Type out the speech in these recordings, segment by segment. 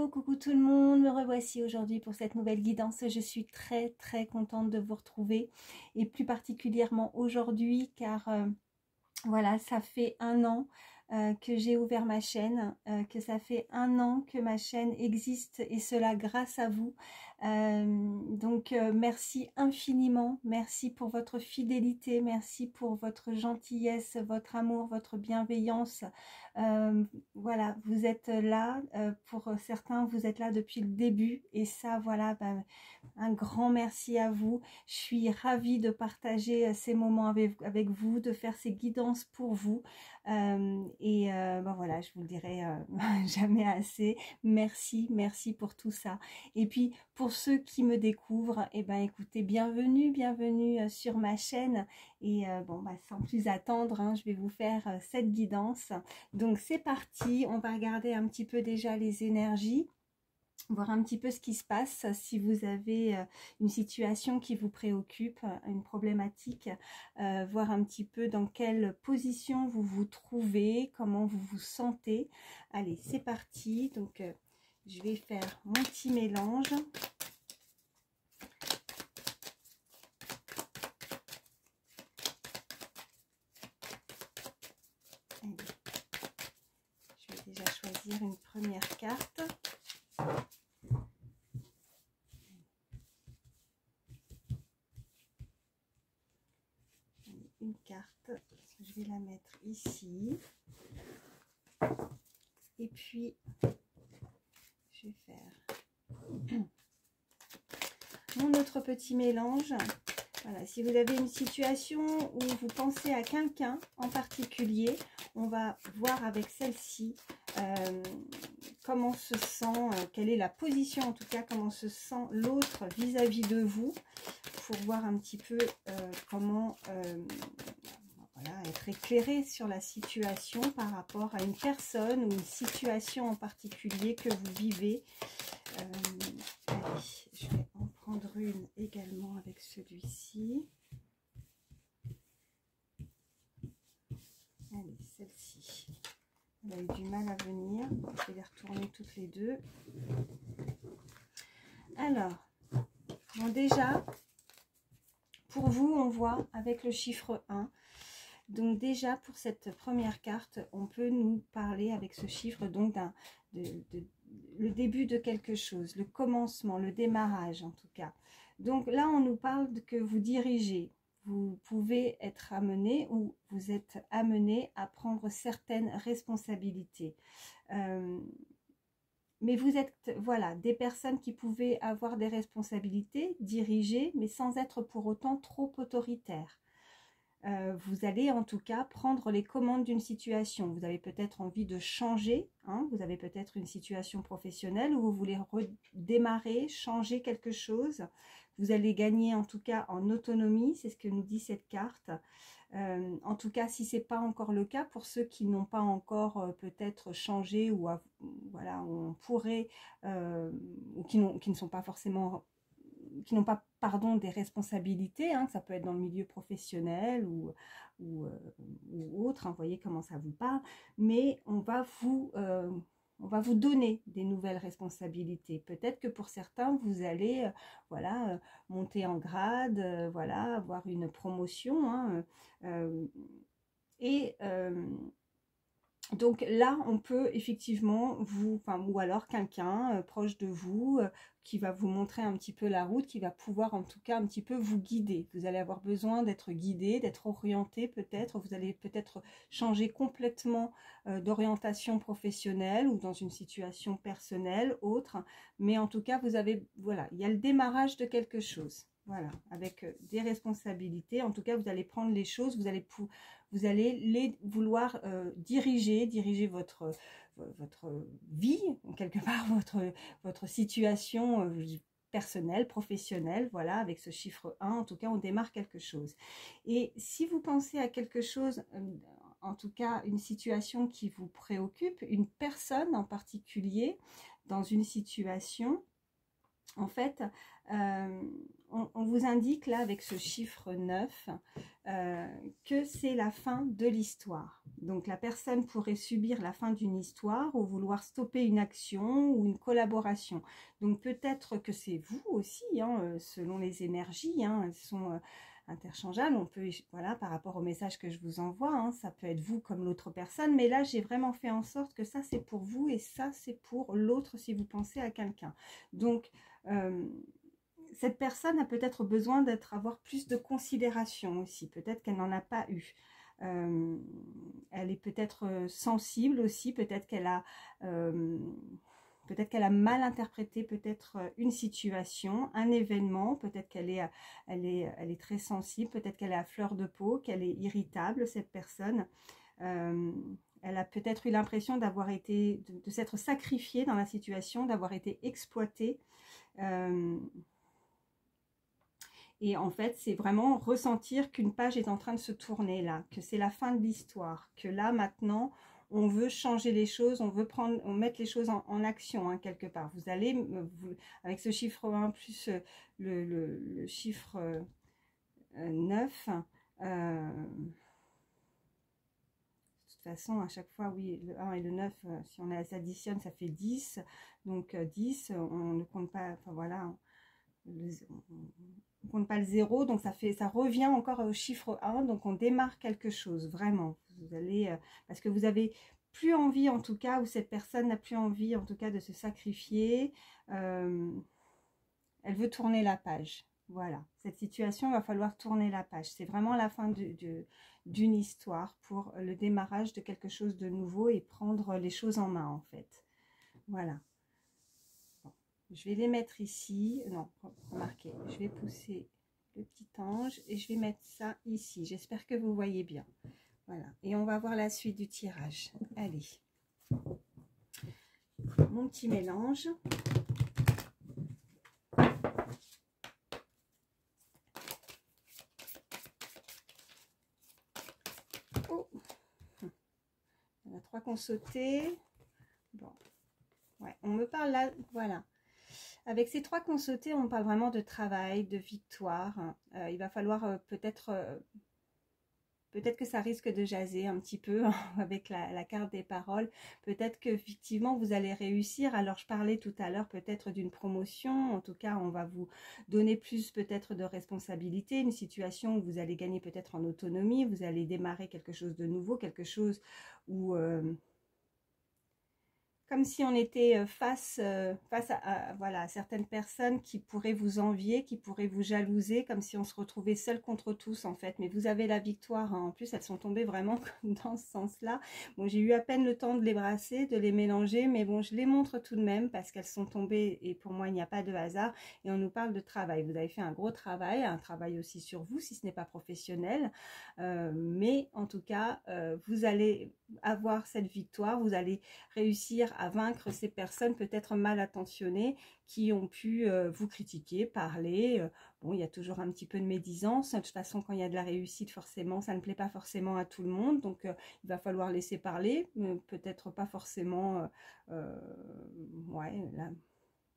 Hello, coucou tout le monde, me revoici aujourd'hui pour cette nouvelle guidance. Je suis très contente de vous retrouver et plus particulièrement aujourd'hui car voilà, ça fait un an que j'ai ouvert ma chaîne, que ça fait un an que ma chaîne existe et cela grâce à vous. Merci infiniment, merci pour votre fidélité, merci pour votre gentillesse, votre amour, votre bienveillance. Voilà, vous êtes là, pour certains vous êtes là depuis le début et ça voilà, un grand merci à vous. Je suis ravie de partager ces moments avec vous, de faire ces guidances pour vous. Voilà, je vous le dirai jamais assez. Merci pour tout ça. Et puis pour ceux qui me découvrent, eh ben écoutez, bienvenue sur ma chaîne. Et sans plus attendre, hein, je vais vous faire cette guidance. Donc c'est parti, on va regarder un petit peu déjà les énergies, voir un petit peu ce qui se passe, si vous avez une situation qui vous préoccupe, une problématique, voir un petit peu dans quelle position vous vous trouvez, comment vous vous sentez. Allez, c'est parti. Donc, je vais faire mon petit mélange. Allez. Je vais déjà choisir une première carte. Une carte, je vais la mettre ici et puis je vais faire mon autre petit mélange. Voilà, si vous avez une situation où vous pensez à quelqu'un en particulier, on va voir avec celle-ci comment se sent, quelle est la position en tout cas, comment se sent l'autre vis-à-vis de vous, pour voir un petit peu comment voilà, être éclairé sur la situation par rapport à une personne ou une situation en particulier que vous vivez. Allez, je vais en prendre une également avec celui-ci. Allez, celle-ci. Elle a eu du mal à venir. Je vais les retourner toutes les deux. Alors, bon déjà, pour vous, on voit avec le chiffre 1. Donc déjà, pour cette première carte, on peut nous parler avec ce chiffre donc le début de quelque chose, le commencement, le démarrage en tout cas. Donc là, on nous parle que vous dirigez. Vous pouvez être amené ou vous êtes amené à prendre certaines responsabilités. Mais vous êtes, voilà, des personnes qui pouvaient avoir des responsabilités, diriger, mais sans être pour autant trop autoritaire. Vous allez en tout cas prendre les commandes d'une situation. Vous avez peut-être envie de changer, hein, vous avez peut-être une situation professionnelle où vous voulez redémarrer, changer quelque chose. Vous allez gagner en tout cas en autonomie, c'est ce que nous dit cette carte. En tout cas, si ce n'est pas encore le cas, pour ceux qui n'ont pas encore peut-être changé ou voilà, on pourrait, ou qui ne sont pas forcément, qui n'ont pas, pardon, des responsabilités, hein, ça peut être dans le milieu professionnel ou autre, hein, vous voyez comment ça vous parle, mais on va vous donner des nouvelles responsabilités. Peut-être que pour certains, vous allez voilà, monter en grade, voilà, avoir une promotion, hein, donc là, on peut effectivement ou alors quelqu'un proche de vous qui va vous montrer un petit peu la route, qui va pouvoir en tout cas un petit peu vous guider. Vous allez avoir besoin d'être guidé, d'être orienté peut-être. Vous allez peut-être changer complètement d'orientation professionnelle ou dans une situation personnelle, autre. Mais en tout cas, vous avez, voilà, il y a le démarrage de quelque chose. Voilà, avec des responsabilités. En tout cas, vous allez prendre les choses, vous allez les vouloir diriger votre vie, quelque part votre situation personnelle, professionnelle, voilà, avec ce chiffre 1, en tout cas, on démarre quelque chose. Et si vous pensez à quelque chose, en tout cas, une situation qui vous préoccupe, une personne en particulier, dans une situation, En fait, on vous indique là avec ce chiffre 9 que c'est la fin de l'histoire. Donc la personne pourrait subir la fin d'une histoire ou vouloir stopper une action ou une collaboration. Donc peut-être que c'est vous aussi, hein, selon les énergies, hein, elles sont interchangeables. On peut, voilà, par rapport au message que je vous envoie, hein, ça peut être vous comme l'autre personne, mais là j'ai vraiment fait en sorte que ça c'est pour vous et ça c'est pour l'autre si vous pensez à quelqu'un. Donc cette personne a peut-être besoin avoir plus de considération aussi, peut-être qu'elle n'en a pas eu. Elle est peut-être sensible aussi, peut-être qu'elle a mal interprété peut-être une situation, un événement, peut-être qu'elle est, elle est très sensible, peut-être qu'elle est à fleur de peau, qu'elle est irritable, cette personne. Elle a peut-être eu l'impression d'avoir été, de s'être sacrifiée dans la situation, d'avoir été exploitée. Et en fait, c'est vraiment ressentir qu'une page est en train de se tourner là, que c'est la fin de l'histoire, que là maintenant, on veut changer les choses, on veut mettre les choses en action hein, quelque part. Vous allez, avec ce chiffre 1 plus le chiffre 9, de toute façon, à chaque fois, oui, le 1 et le 9, si on les additionne, ça fait 10. Donc 10, on ne compte pas, enfin voilà, on ne compte pas le 0, donc ça revient encore au chiffre 1, donc on démarre quelque chose, vraiment. Vous allez, parce que vous avez plus envie, en tout cas, ou cette personne n'a plus envie, en tout cas, de se sacrifier. Elle veut tourner la page. Voilà, cette situation, il va falloir tourner la page. C'est vraiment la fin d'une histoire pour le démarrage de quelque chose de nouveau et prendre les choses en main, en fait. Voilà. Je vais les mettre ici. Non, remarquez, je vais pousser le petit ange et je vais mettre ça ici. J'espère que vous voyez bien. Voilà. Et on va voir la suite du tirage. Allez. Mon petit mélange. Oh. Il y en a 3 qui ont sauté. Bon. Ouais, on me parle là, voilà. Avec ces 3 qui ont sauté, on parle vraiment de travail, de victoire. Il va falloir peut-être que ça risque de jaser un petit peu avec la carte des paroles. Peut-être qu'effectivement, vous allez réussir. Alors, je parlais tout à l'heure peut-être d'une promotion. En tout cas, on va vous donner plus peut-être de responsabilité. Une situation où vous allez gagner peut-être en autonomie. Vous allez démarrer quelque chose de nouveau, quelque chose où... comme si on était face voilà, à certaines personnes qui pourraient vous envier, qui pourraient vous jalouser, comme si on se retrouvait seul contre tous en fait. Mais vous avez la victoire, hein. En plus elles sont tombées vraiment dans ce sens-là. Bon, j'ai eu à peine le temps de les brasser, de les mélanger, mais bon, je les montre tout de même parce qu'elles sont tombées et pour moi il n'y a pas de hasard. Et on nous parle de travail. Vous avez fait un gros travail, un travail aussi sur vous si ce n'est pas professionnel. Mais en tout cas, vous allez avoir cette victoire, vous allez réussir à vaincre ces personnes peut-être mal intentionnées qui ont pu vous critiquer, parler. Bon, il y a toujours un petit peu de médisance. De toute façon, quand il y a de la réussite, forcément, ça ne plaît pas forcément à tout le monde. Donc, il va falloir laisser parler. Peut-être pas forcément... ouais, là,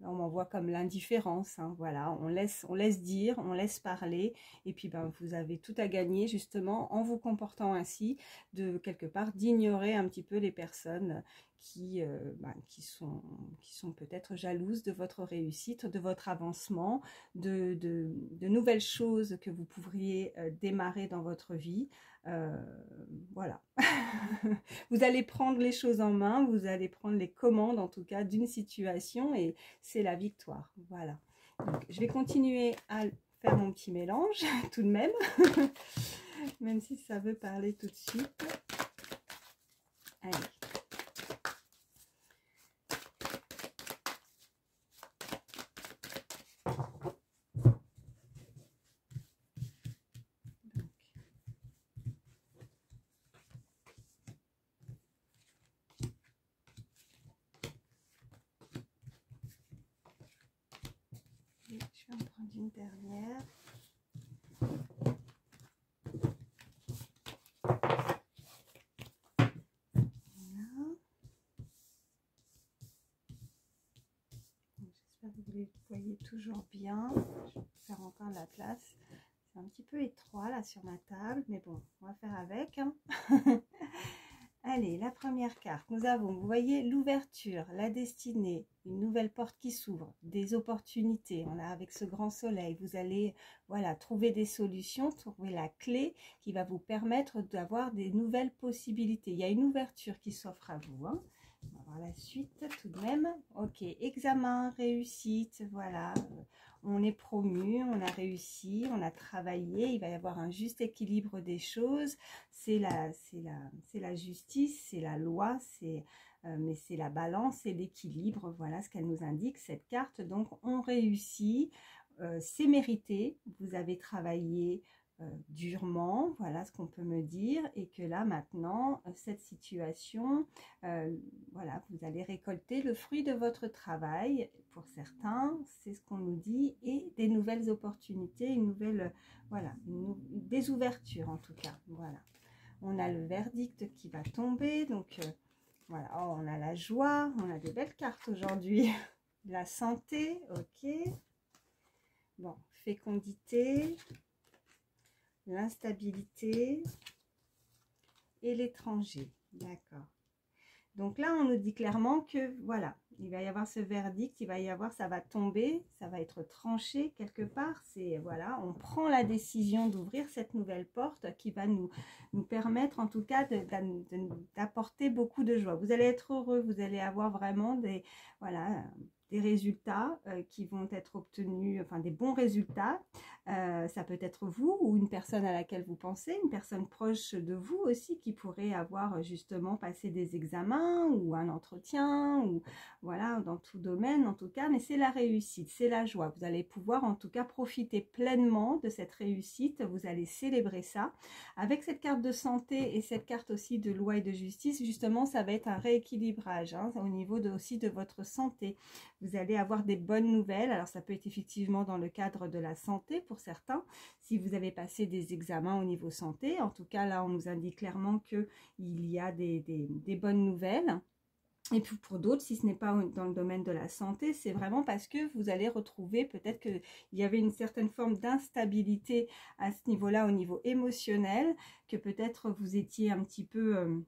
on m'envoie comme l'indifférence, hein, voilà, on laisse dire, on laisse parler, et puis ben, vous avez tout à gagner justement en vous comportant ainsi, de quelque part d'ignorer un petit peu les personnes qui sont peut-être jalouses de votre réussite, de votre avancement, de nouvelles choses que vous pourriez démarrer dans votre vie. Voilà. Vous allez prendre les choses en main, vous allez prendre les commandes en tout cas d'une situation et c'est la victoire. Voilà. Donc, je vais continuer à faire mon petit mélange tout de même, même si ça veut parler tout de suite. Allez. Je vais en prendre une dernière. Voilà. J'espère que vous les voyez toujours bien. Je vais faire encore de la place. C'est un petit peu étroit là sur ma table, mais bon, on va faire avec. Hein. Allez, la première carte, nous avons, vous voyez, l'ouverture, la destinée, une nouvelle porte qui s'ouvre, des opportunités. On a avec ce grand soleil, vous allez voilà, trouver des solutions, trouver la clé qui va vous permettre d'avoir des nouvelles possibilités. Il y a une ouverture qui s'offre à vous. Hein. On va voir la suite tout de même. Ok, examen, réussite, voilà. On est promu, on a réussi, on a travaillé, il va y avoir un juste équilibre des choses. C'est la justice, c'est la loi, mais c'est la balance, c'est l'équilibre. Voilà ce qu'elle nous indique, cette carte. Donc, on réussit, c'est mérité. Vous avez travaillé durement, voilà ce qu'on peut me dire, et que là maintenant cette situation, voilà, vous allez récolter le fruit de votre travail pour certains, c'est ce qu'on nous dit, et des nouvelles opportunités, une nouvelle, voilà, des ouvertures en tout cas. Voilà, on a le verdict qui va tomber, donc voilà, oh, on a la joie, on a des belles cartes aujourd'hui. La santé, ok, bon, fécondité, l'instabilité et l'étranger. D'accord. Donc là, on nous dit clairement que voilà, il va y avoir ce verdict, il va y avoir, ça va tomber, ça va être tranché quelque part. C'est voilà, on prend la décision d'ouvrir cette nouvelle porte qui va nous permettre en tout cas d'apporter beaucoup de joie. Vous allez être heureux, vous allez avoir vraiment des voilà, des résultats qui vont être obtenus, enfin des bons résultats. Ça peut être vous ou une personne à laquelle vous pensez, une personne proche de vous aussi qui pourrait avoir justement passé des examens ou un entretien ou voilà, dans tout domaine en tout cas, mais c'est la réussite, c'est la joie. Vous allez pouvoir en tout cas profiter pleinement de cette réussite, vous allez célébrer ça. Avec cette carte de santé et cette carte aussi de loi et de justice, justement ça va être un rééquilibrage hein, au niveau aussi de votre santé. Vous allez avoir des bonnes nouvelles, alors ça peut être effectivement dans le cadre de la santé pour certains, si vous avez passé des examens au niveau santé, en tout cas là on nous indique clairement qu'il y a des bonnes nouvelles. Et puis pour d'autres, si ce n'est pas dans le domaine de la santé, c'est vraiment parce que vous allez retrouver peut-être qu'il y avait une certaine forme d'instabilité à ce niveau-là, au niveau émotionnel, que peut-être vous étiez un petit peu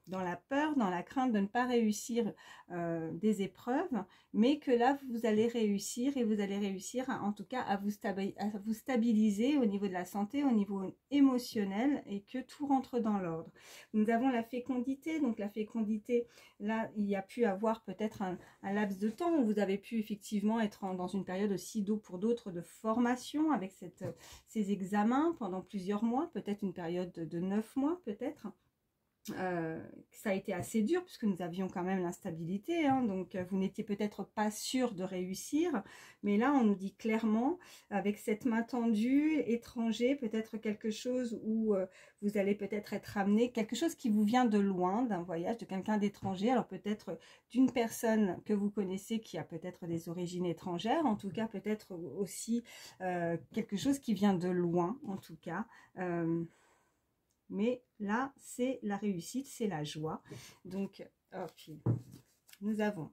dans la peur, dans la crainte de ne pas réussir des épreuves, mais que là, vous allez réussir et vous allez réussir en tout cas à vous stabiliser au niveau de la santé, au niveau émotionnel et que tout rentre dans l'ordre. Nous avons la fécondité, donc la fécondité, là, il y a pu avoir peut-être un laps de temps où vous avez pu effectivement être dans une période aussi pour d'autres de formation avec ces examens pendant plusieurs mois, peut-être une période de 9 mois peut-être. Ça a été assez dur puisque nous avions quand même l'instabilité, hein, donc vous n'étiez peut-être pas sûr de réussir, mais là on nous dit clairement avec cette main tendue, étranger, peut-être quelque chose où vous allez peut-être être amené, quelque chose qui vous vient de loin, d'un voyage, de quelqu'un d'étranger, alors peut-être d'une personne que vous connaissez qui a peut-être des origines étrangères, en tout cas peut-être aussi quelque chose qui vient de loin en tout cas. Mais là, c'est la réussite, c'est la joie. Donc, hop, nous avons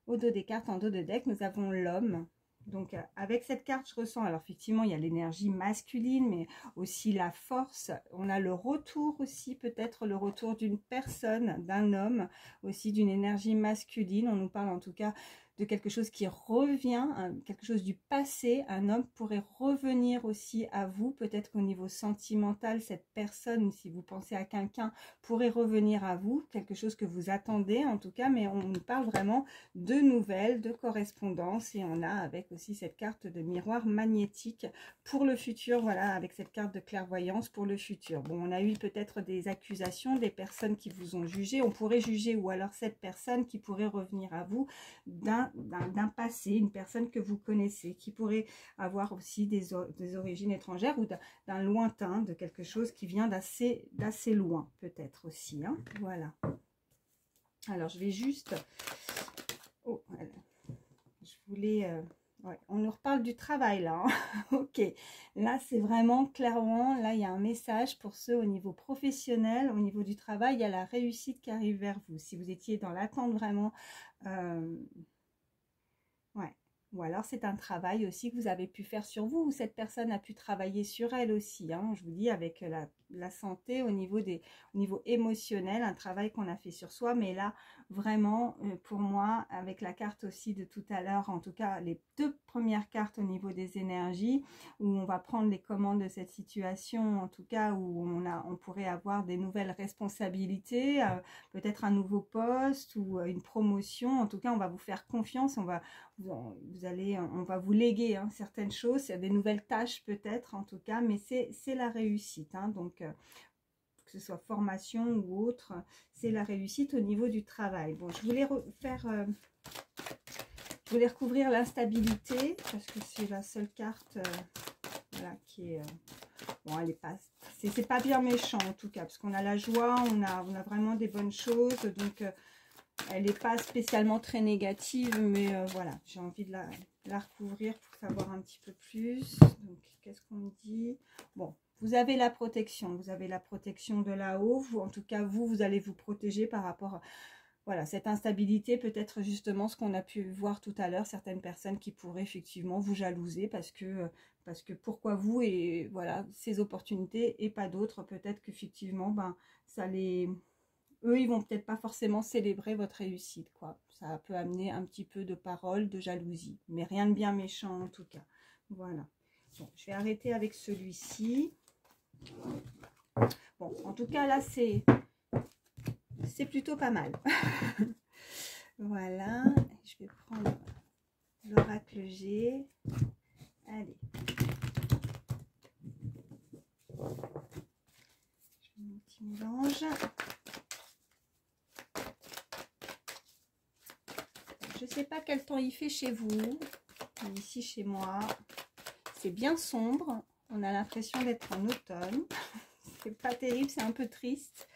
au dos des cartes, en dos de deck, nous avons l'homme. Donc, avec cette carte, je ressens, alors effectivement, il y a l'énergie masculine, mais aussi la force. On a le retour aussi, peut-être le retour d'une personne, d'un homme, aussi d'une énergie masculine. On nous parle en tout cas de quelque chose qui revient, quelque chose du passé. Un homme pourrait revenir aussi à vous, peut-être qu'au niveau sentimental, cette personne, si vous pensez à quelqu'un, pourrait revenir à vous, quelque chose que vous attendez en tout cas, mais on nous parle vraiment de nouvelles, de correspondance, et on a avec aussi cette carte de miroir magnétique pour le futur, voilà, avec cette carte de clairvoyance pour le futur. Bon, on a eu peut-être des accusations, des personnes qui vous ont jugé, on pourrait juger, ou alors cette personne qui pourrait revenir à vous d'un passé, une personne que vous connaissez, qui pourrait avoir aussi des origines étrangères ou d'un lointain, de quelque chose qui vient d'assez loin, peut-être aussi, hein, voilà. Alors, je vais juste... Oh, voilà. Je voulais... Ouais, on nous reparle du travail, là. Hein. Ok, là, c'est vraiment clairement... Là, il y a un message pour ceux au niveau professionnel, au niveau du travail. Il y a la réussite qui arrive vers vous. Si vous étiez dans l'attente vraiment... Ouais, Ou alors c'est un travail aussi que vous avez pu faire sur vous, ou cette personne a pu travailler sur elle aussi, hein. Je vous dis avec la santé au niveau au niveau émotionnel, un travail qu'on a fait sur soi. Mais là, vraiment, pour moi, avec la carte aussi de tout à l'heure, en tout cas les deux premières cartes au niveau des énergies, où on va prendre les commandes de cette situation, en tout cas où on pourrait avoir des nouvelles responsabilités, peut-être un nouveau poste ou une promotion. En tout cas, on va vous faire confiance, on va vous léguer, hein, certaines choses, il y a des nouvelles tâches peut-être, en tout cas, mais c'est la réussite, hein. Donc que ce soit formation ou autre, c'est la réussite au niveau du travail. Bon, je voulais recouvrir l'instabilité parce que c'est la seule carte, voilà, qui est bon, elle est pas, c'est pas bien méchant en tout cas, parce qu'on a la joie, on a vraiment des bonnes choses, donc elle n'est pas spécialement très négative, mais voilà, j'ai envie de la recouvrir pour savoir un petit peu plus. Donc, qu'est-ce qu'on me dit? Bon, vous avez la protection de là-haut. En tout cas, vous allez vous protéger par rapport à voilà, cette instabilité, peut-être justement ce qu'on a pu voir tout à l'heure, certaines personnes qui pourraient effectivement vous jalouser parce que pourquoi vous et voilà, ces opportunités et pas d'autres, peut-être qu'effectivement, ben, ça les... Eux, ils vont peut-être pas forcément célébrer votre réussite, quoi. Ça peut amener un petit peu de parole, de jalousie, mais rien de bien méchant en tout cas. Voilà. Bon, je vais arrêter avec celui-ci. Bon, en tout cas, là, c'est plutôt pas mal. Voilà. Je vais prendre l'oracle G. Allez. Je fais mon petit mélange. Je ne sais pas quel temps il fait chez vous, mais ici chez moi, c'est bien sombre. On a l'impression d'être en automne. C'est pas terrible, c'est un peu triste.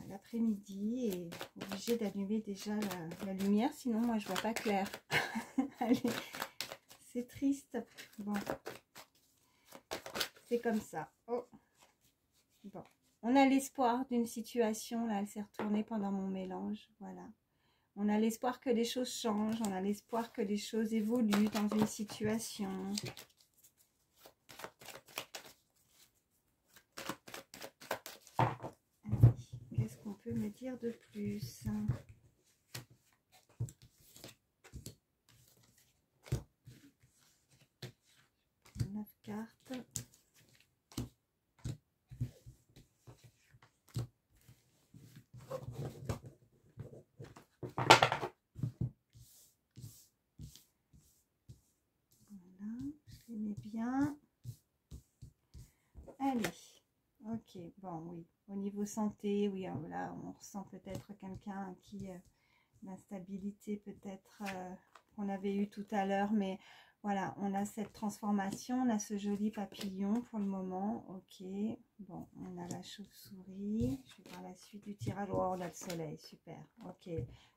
L'après-midi et obligé d'allumer déjà la lumière, sinon moi je vois pas clair. Allez, c'est triste. Bon, c'est comme ça. Oh. Bon. On a l'espoir d'une situation, là, elle s'est retournée pendant mon mélange, voilà. On a l'espoir que les choses changent, on a l'espoir que les choses évoluent dans une situation. Qu'est-ce qu'on peut me dire de plus? 9 cartes. Bien. Allez, ok, bon, oui, au niveau santé, oui, là, on ressent peut-être quelqu'un qui, l'instabilité peut-être qu'on avait eu tout à l'heure, mais voilà, on a cette transformation, on a ce joli papillon pour le moment, ok, bon, on a la chauve-souris, je vais voir la suite du tirage, oh, on a le soleil, super, ok,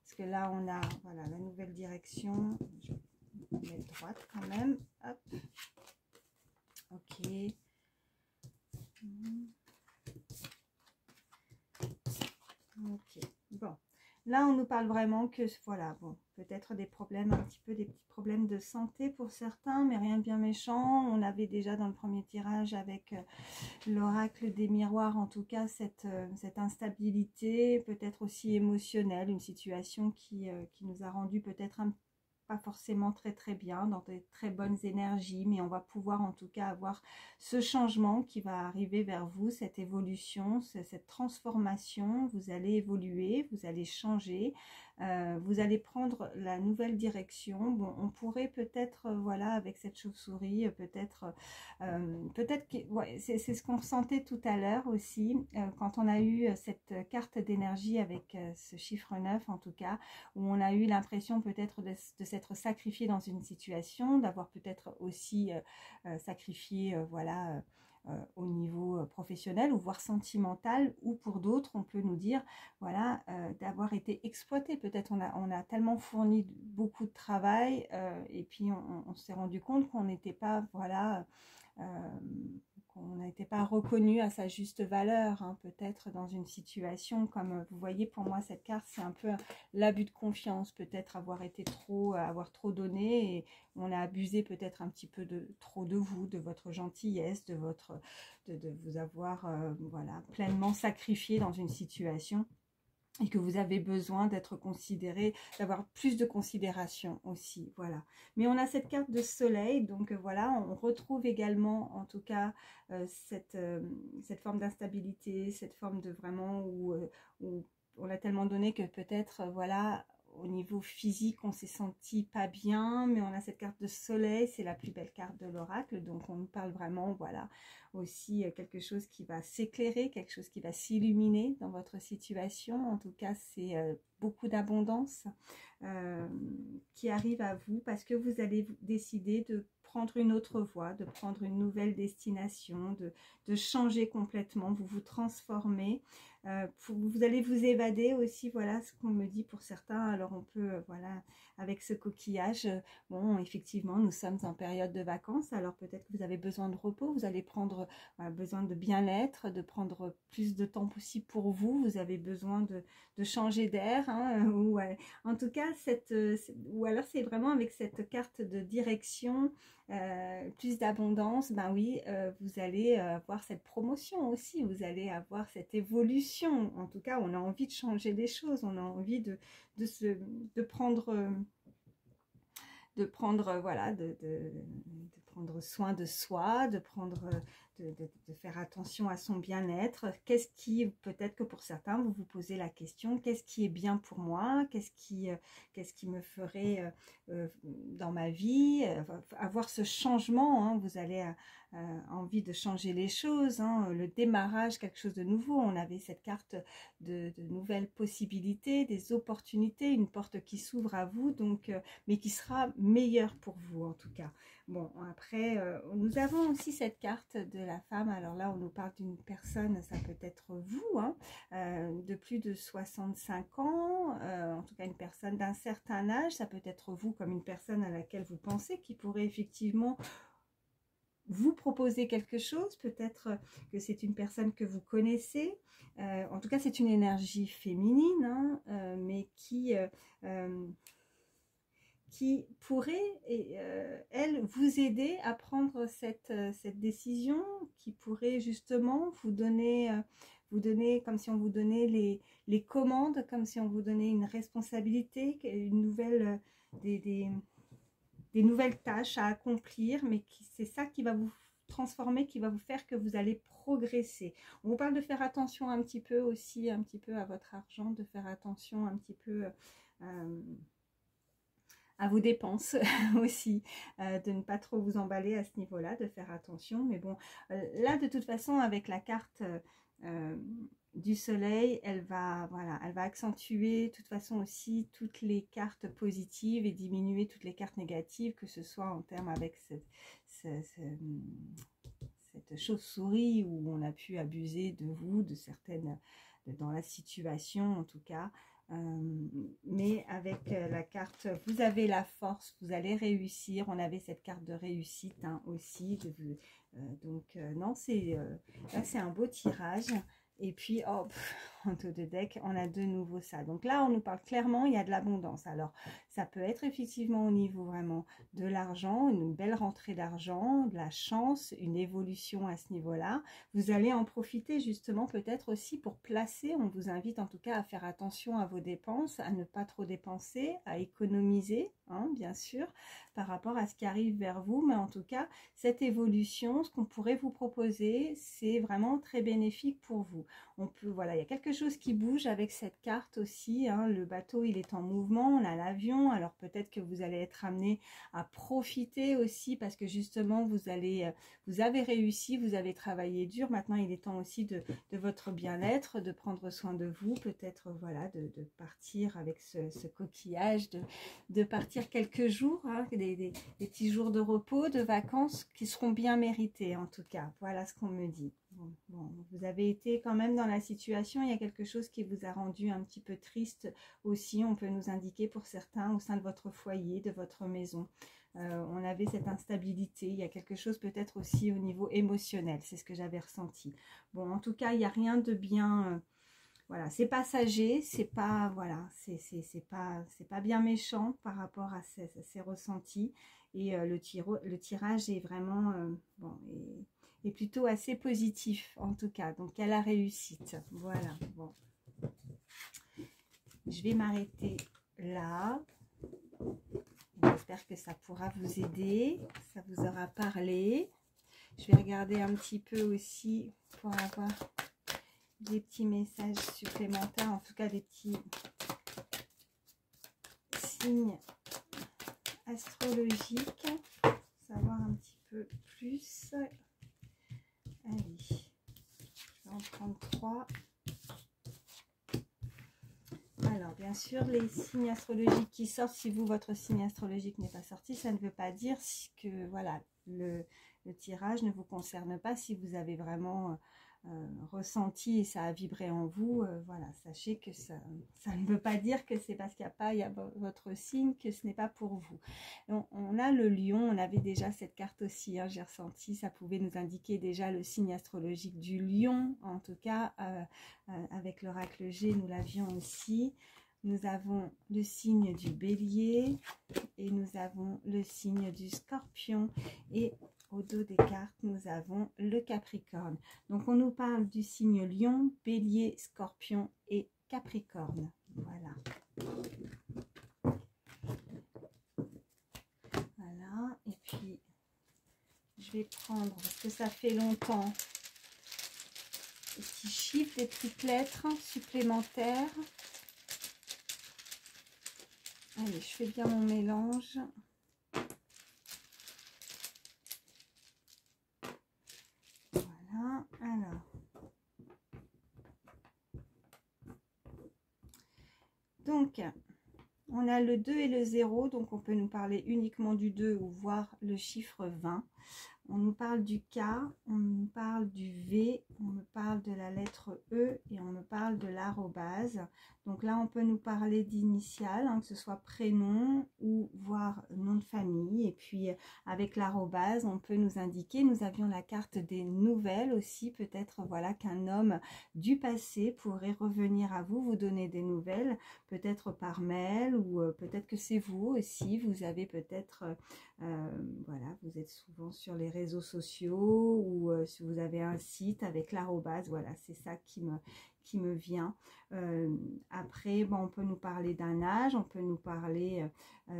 parce que là, on a, voilà, la nouvelle direction, je vais mettre droite quand même, hop. Ok. Ok. Bon. Là, on nous parle vraiment que, voilà, bon, peut-être des problèmes, un petit peu des petits problèmes de santé pour certains, mais rien de bien méchant. On avait déjà dans le premier tirage avec l'oracle des miroirs, en tout cas, cette instabilité, peut-être aussi émotionnelle, une situation qui nous a rendu peut-être pas forcément très bien, dans de très bonnes énergies, mais on va pouvoir en tout cas avoir ce changement qui va arriver vers vous, cette évolution, cette transformation. Vous allez évoluer, vous allez changer, vous allez prendre la nouvelle direction. Bon, on pourrait peut-être, voilà, avec cette chauve-souris, peut-être que ouais, c'est ce qu'on ressentait tout à l'heure aussi, quand on a eu cette carte d'énergie avec ce chiffre 9 en tout cas, où on a eu l'impression peut-être de s'être sacrifié dans une situation, d'avoir peut-être aussi sacrifié, voilà, au niveau professionnel ou voire sentimental, ou pour d'autres, on peut nous dire, voilà, d'avoir été exploité. Peut-être on a tellement fourni beaucoup de travail et puis on s'est rendu compte qu'on n'était pas, voilà, qu'on n'était pas reconnu à sa juste valeur, hein, peut-être dans une situation, comme vous voyez pour moi cette carte c'est un peu l'abus de confiance, peut-être avoir trop donné et on a abusé peut-être un petit peu trop de vous, de votre gentillesse, de vous avoir voilà, pleinement sacrifié dans une situation. Et que vous avez besoin d'être considéré, d'avoir plus de considération aussi, voilà. Mais on a cette carte de soleil, donc voilà, on retrouve également, en tout cas, cette forme d'instabilité, cette forme de vraiment où on l'a tellement donné que peut-être, voilà, au niveau physique, on s'est senti pas bien, mais on a cette carte de soleil, c'est la plus belle carte de l'oracle, donc on nous parle vraiment, voilà, aussi quelque chose qui va s'éclairer, quelque chose qui va s'illuminer dans votre situation. En tout cas, c'est beaucoup d'abondance qui arrive à vous parce que vous allez décider de prendre une autre voie, de prendre une nouvelle destination, de changer complètement, vous vous transformez. Vous allez vous évader aussi, voilà ce qu'on me dit pour certains. Alors on peut, voilà, avec ce coquillage, bon, effectivement, nous sommes en période de vacances, alors peut-être que vous avez besoin de repos, vous allez prendre besoin de bien-être, de prendre plus de temps possible pour vous, vous avez besoin de changer d'air, hein, ou en tout cas, ou alors c'est vraiment avec cette carte de direction, plus d'abondance, ben oui, vous allez avoir cette promotion aussi, vous allez avoir cette évolution, en tout cas, on a envie de changer les choses, on a envie de prendre voilà, de prendre soin de soi, de faire attention à son bien-être. Qu'est-ce qui, peut-être que pour certains, vous vous posez la question, qu'est-ce qui est bien pour moi, qu'est-ce qui me ferait dans ma vie, avoir ce changement, hein, vous avez envie de changer les choses, hein, le démarrage, quelque chose de nouveau. On avait cette carte de nouvelles possibilités, des opportunités, une porte qui s'ouvre à vous, donc mais qui sera meilleure pour vous en tout cas. Bon, après, nous avons aussi cette carte de la femme. Alors là, on nous parle d'une personne, ça peut être vous, hein, de plus de 65 ans, en tout cas une personne d'un certain âge. Ça peut être vous comme une personne à laquelle vous pensez qui pourrait effectivement vous proposer quelque chose. Peut-être que c'est une personne que vous connaissez. En tout cas, c'est une énergie féminine, hein, mais qui pourrait, elle, vous aider à prendre cette décision, qui pourrait justement vous donner comme si on vous donnait les commandes, comme si on vous donnait une responsabilité, une nouvelle, des nouvelles tâches à accomplir, mais c'est ça qui va vous transformer, qui va vous faire que vous allez progresser. On vous parle de faire attention un petit peu aussi, un petit peu à votre argent, de faire attention un petit peu à vos dépenses aussi, de ne pas trop vous emballer à ce niveau-là, de faire attention. Mais bon, là de toute façon avec la carte du soleil, voilà, elle va accentuer de toute façon aussi toutes les cartes positives et diminuer toutes les cartes négatives, que ce soit en termes avec cette chauve-souris où on a pu abuser de vous, dans la situation en tout cas. Mais avec la carte, vous avez la force, vous allez réussir. On avait cette carte de réussite, hein, aussi. Donc non, là c'est un beau tirage. Et puis, oh, en taux de deck, on a de nouveau ça. Donc là, on nous parle clairement, il y a de l'abondance. Alors, ça peut être effectivement au niveau vraiment de l'argent, une belle rentrée d'argent, de la chance, une évolution à ce niveau-là. Vous allez en profiter justement peut-être aussi pour placer, on vous invite en tout cas à faire attention à vos dépenses, à ne pas trop dépenser, à économiser, hein, bien sûr, par rapport à ce qui arrive vers vous. Mais en tout cas, cette évolution, ce qu'on pourrait vous proposer, c'est vraiment très bénéfique pour vous. Voilà, il y a quelque chose qui bouge avec cette carte aussi, hein. Le bateau, il est en mouvement, on a l'avion, alors peut-être que vous allez être amené à profiter aussi parce que justement, vous avez réussi, vous avez travaillé dur. Maintenant, il est temps aussi de votre bien-être, de prendre soin de vous, peut-être, voilà, de partir avec ce coquillage, de partir quelques jours, hein, des petits jours de repos, de vacances qui seront bien mérités en tout cas. Voilà ce qu'on me dit. bon, vous avez été quand même dans la situation, il y a quelque chose qui vous a rendu un petit peu triste aussi, on peut nous indiquer pour certains au sein de votre foyer, de votre maison. On avait cette instabilité, il y a quelque chose peut-être aussi au niveau émotionnel, c'est ce que j'avais ressenti. Bon, en tout cas, il n'y a rien de bien... voilà, c'est passager, c'est pas, voilà, c'est pas bien méchant par rapport à ces ressentis. Et le tirage est vraiment, bon, est plutôt assez positif en tout cas. Donc, à la réussite. Voilà, bon. Je vais m'arrêter là. J'espère que ça pourra vous aider, ça vous aura parlé. Je vais regarder un petit peu aussi pour avoir des petits messages supplémentaires, en tout cas des petits signes astrologiques, savoir un petit peu plus. Allez, je vais en prendre 3. Alors, bien sûr, les signes astrologiques qui sortent, si vous, votre signe astrologique n'est pas sorti, ça ne veut pas dire que voilà, le tirage ne vous concerne pas. Si vous avez vraiment ressenti et ça a vibré en vous, voilà, sachez que ça ne veut pas dire que c'est parce qu'il n'y a pas votre signe que ce n'est pas pour vous. On a le lion, on avait déjà cette carte aussi, hein, j'ai ressenti, ça pouvait nous indiquer déjà le signe astrologique du lion, en tout cas, avec l'oracle G, nous l'avions aussi. Nous avons le signe du bélier et nous avons le signe du scorpion et au dos des cartes, nous avons le Capricorne. Donc, on nous parle du signe Lion, Bélier, Scorpion et Capricorne. Voilà. Voilà. Et puis, je vais prendre, parce que ça fait longtemps, des petits chiffres, des petites lettres supplémentaires. Allez, je fais bien mon mélange. Alors, donc, on a le 2 et le 0, donc on peut nous parler uniquement du 2 ou voir le chiffre 20. On nous parle du K, on nous parle du V, on me parle de la lettre E et on me parle de l'arrobase. Donc là, on peut nous parler d'initiales, hein, que ce soit prénom ou voire nom de famille. Et puis, avec l'arrobase, on peut nous indiquer, nous avions la carte des nouvelles aussi. Peut-être voilà qu'un homme du passé pourrait revenir à vous, vous donner des nouvelles, peut-être par mail ou peut-être que c'est vous aussi. Vous avez peut-être... voilà, vous êtes souvent sur les réseaux sociaux ou si vous avez un site avec l'arrobase, voilà, c'est ça qui me vient. Après, bon, on peut nous parler d'un âge, on peut nous parler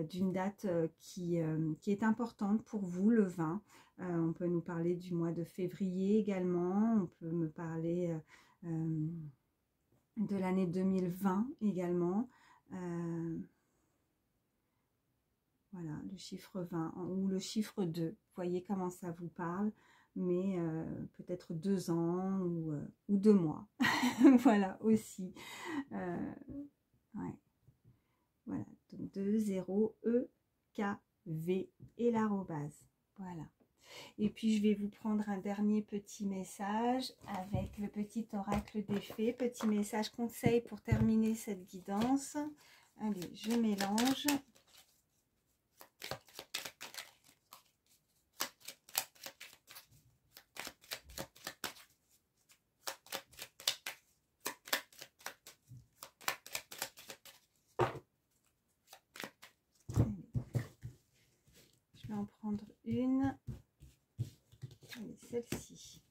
d'une date qui est importante pour vous, le 20. On peut nous parler du mois de février également, on peut me parler de l'année 2020 également. Voilà, le chiffre 20 ou le chiffre 2. Vous voyez comment ça vous parle, mais peut-être 2 ans ou 2 mois. Voilà, aussi. Ouais. Voilà, donc 2, 0, E, K, V et l'arrobase. Voilà. Et puis, je vais vous prendre un dernier petit message avec le petit oracle des fées. Petit message conseil pour terminer cette guidance. Allez, je mélange. En prendre une, celle-ci.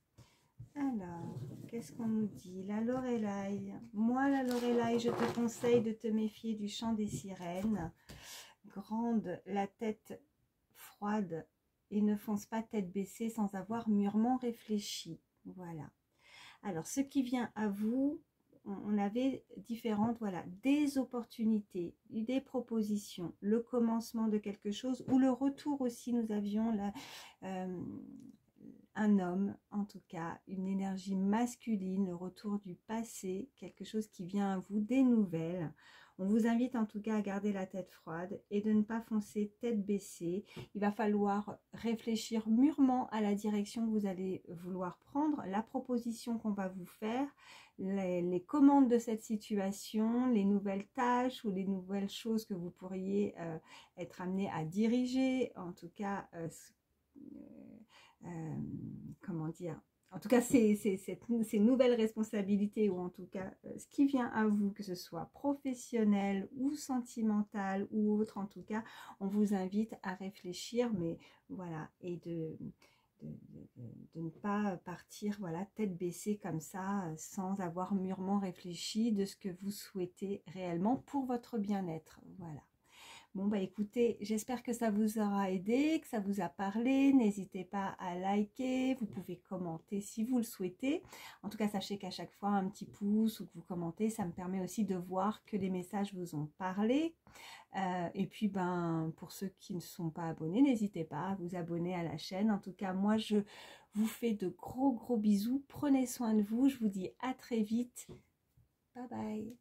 Alors, qu'est-ce qu'on nous dit? La Lorelai. Moi, la Lorelai, je te conseille de te méfier du chant des sirènes. Grande la tête froide et ne fonce pas tête baissée sans avoir mûrement réfléchi. Voilà. Alors, ce qui vient à vous, on avait différentes, voilà, des opportunités, des propositions, le commencement de quelque chose ou le retour aussi. Nous avions là, un homme, en tout cas, une énergie masculine, le retour du passé, quelque chose qui vient à vous, des nouvelles. On vous invite en tout cas à garder la tête froide et de ne pas foncer tête baissée. Il va falloir réfléchir mûrement à la direction que vous allez vouloir prendre, la proposition qu'on va vous faire, les commandes de cette situation, les nouvelles tâches ou les nouvelles choses que vous pourriez être amené à diriger, en tout cas, comment dire, en tout cas ces nouvelles responsabilités, ou en tout cas ce qui vient à vous, que ce soit professionnel ou sentimental ou autre, en tout cas, on vous invite à réfléchir, mais voilà, et de ne pas partir voilà, tête baissée comme ça, sans avoir mûrement réfléchi de ce que vous souhaitez réellement pour votre bien-être. Voilà. Bon, bah écoutez, j'espère que ça vous aura aidé, que ça vous a parlé. N'hésitez pas à liker, vous pouvez commenter si vous le souhaitez. En tout cas, sachez qu'à chaque fois, un petit pouce ou que vous commentez, ça me permet aussi de voir que les messages vous ont parlé. Et puis, ben, pour ceux qui ne sont pas abonnés, n'hésitez pas à vous abonner à la chaîne. En tout cas, moi, je vous fais de gros bisous. Prenez soin de vous. Je vous dis à très vite. Bye bye.